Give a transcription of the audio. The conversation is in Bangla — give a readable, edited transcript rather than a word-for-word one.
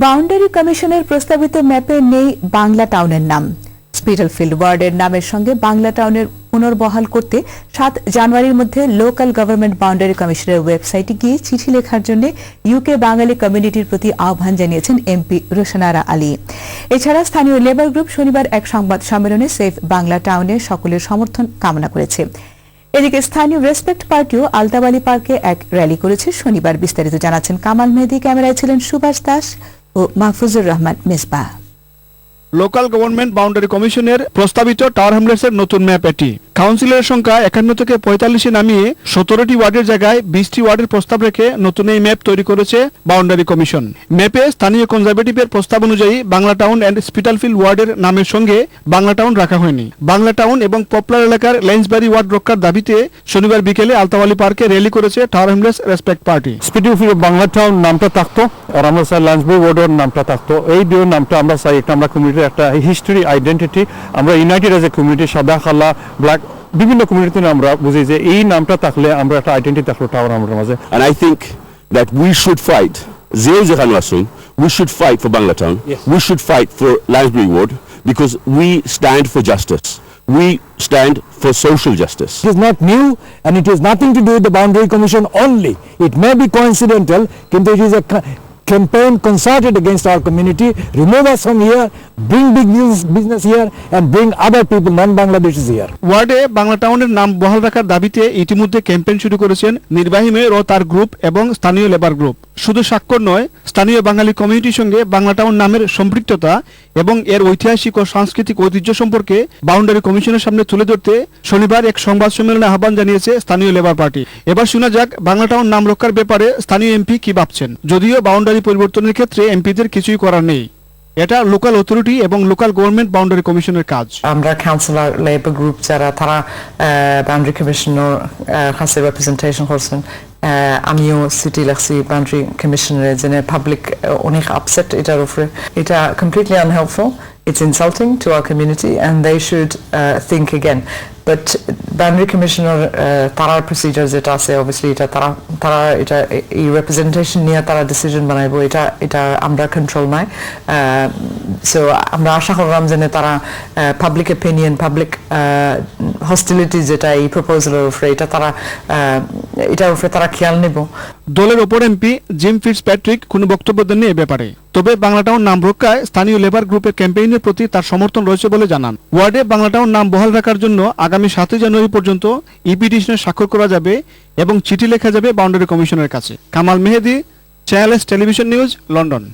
বাউন্ডারি কমিশনের প্রস্তাবিত ম্যাপে নেই বাংলা টাউনের নাম। স্পিটালফিল্ড ওয়ার্ডের নামের সঙ্গে বাংলা টাউনের পুনর্বহাল করতে 7 জানুয়ারির মধ্যে লোকাল গভর্নমেন্ট বাউন্ডারি কমিশনের ওয়েবসাইটে গিয়ে চিঠি লেখার জন্য ইউকে বাঙালি কমিউনিটির প্রতি আহ্বান জানিয়েছেন এমপি রোশনারা আলী। এছাড়া স্থানীয় লেবার গ্রুপ শনিবার এক সংবাদ সম্মেলনে সেফ বাংলা টাউনে সকলের সমর্থন কামনা করেছে। এদিকে স্থানীয় রেসপেক্ট পার্টিও আলতাবালি পার্কে এক র্যালি করেছে শনিবার। বিস্তারিত জানাচ্ছেন কামাল মেহেদী, ক্যামেরায় ছিলেন সুভাষ দাস ও Mahfuzur Rahman Misbah. Local government boundary কমিশনের প্রস্তাবিত টাওয়ার হ্যামলেটসের নতুন ম্যাপ এটি। কাউন্সিলরের সংখ্যা 51 থেকে 45 নামিয়ে 17টি ওয়ার্ডের জায়গায় 20টি ওয়ার্ডের প্রস্তাব রেখে নতুন এই ম্যাপ তৈরি করেছে বাউন্ডারি কমিশন। ম্যাপে স্থানীয় কনজারভেটিভের প্রস্তাব অনুযায়ী বাংলা টাউন এন্ড স্পিটালফিল্ড ওয়ার্ডের নামের সঙ্গে বাংলা টাউন রাখা হয়নি। বাংলা টাউন এবং পপুলার এলাকার লেন্সবাড়ি ওয়ার্ড রক্ষার দাবিতে শনিবার বিকেলে আলতাবালি পার্কে র্যালি করেছে Tower Hamlets Respect party. Spitalfield Bangla town নামটা থাকতো আর আমরা চাই লেন্সবাড়ি ওয়ার্ডের নামটা থাকতো। এই দুই নামটা আমরা চাই, একটা আমরা কমিউনিটির একটা হিস্টরি আইডেন্টিটি, আমরা ইউনাইটেড এজ এ কমিউনিটি, সাদা খালা ব্ল্যাক বিভিন্ন কমিউনিটিতে আমরা বুঝি যে এই নামটা থাকলে আমরা একটা আইডেন্টিটি থাকলো টাওয়ার আমাদের মাঝে। And I think that we should fight we should fight for Bangla Town. Yes. We should fight for Lansbury Ward because we stand for justice. We stand for social justice. It is not new and it has nothing to do with the Boundary Commission only. It may be coincidental, but it is a campaign concerted against our community. Remove us from here, bring big business here and bring other people, non-Bangladeshis here. ওয়ার্ডে বাংলা টাউনের নাম বহাল রাখার দাবিতে ইতিমধ্যে ক্যাম্পেইন শুরু করেছেন নির্বাহী মেয়র ও তার গ্রুপ এবং স্থানীয় লেবার গ্রুপ। শুধু স্বাক্ষর নয়, স্থানীয় বাঙালি কমিউনিটির সঙ্গে বাংলা টাউন নামের সম্পৃক্ততা এবং এর ঐতিহাসিক ও সাংস্কৃতিক ঐতিহ্য সম্পর্কে বাউন্ডারি কমিশনের সামনে তুলে ধরতে শনিবার এক সংবাদ সম্মেলনে আহ্বান জানিয়েছে স্থানীয় লেবার পার্টি। এবার শোনা যাক বাংলা টাউন নাম রক্ষার ব্যাপারে স্থানীয় এমপি কি ভাবছেন। যদিও বাউন্ডারি পরিবর্তনের ক্ষেত্রে এমপিদের কিছুই করার নেই, এটা লোকাল অথরিটি এবং লোকাল গভর্নমেন্ট বাউন্ডারি কমিশনের কাজ। আমরা কাউন্সিলর লেবার গ্রুপ যারা তারা বাউন্ডারি কমিশনের কাছে রিপ্রেজেন্টেশন করছেন। আমিও সিটি লাগছি বাউন্ডারি কমিশনের জেনে পাবলিক অনেক আপসেট এটার উপরে। এটা completely আনহেল্পফুল, it's insulting to our community and they should think again. But boundary commissioner তারার procedures যেটা আছে obviously এটা তারা এটা এই representation নিয়ে তারা decision বানাইবো, এটা আমরা control নাই। so আমরা আশা করলাম যে তারা public opinion, public hostility যেটা এই প্রপোজালের উপরে এটার উপরে তারা খেয়াল নেব। দলের ওপর এমপি জিম ফিটজপ্যাট্রিক কোনো বক্তব্য দেননি এ ব্যাপারে। তবে বাংলা টাউন নাম রক্ষায় স্থানীয় লেবার গ্রুপের ক্যাম্পেইনের প্রতি তার সমর্থন রয়েছে বলে জানান। ওয়ার্ডে বাংলা টাউন নাম বহাল রাখার জন্য আগামী 7 জানুয়ারি পর্যন্ত পিটিশনে স্বাক্ষর করা যাবে এবং চিঠি লেখা যাবে বাউন্ডারি কমিশনের কাছে। কামাল মেহেদী, চ্যানেলস টেলিভিশন নিউজ, লন্ডন।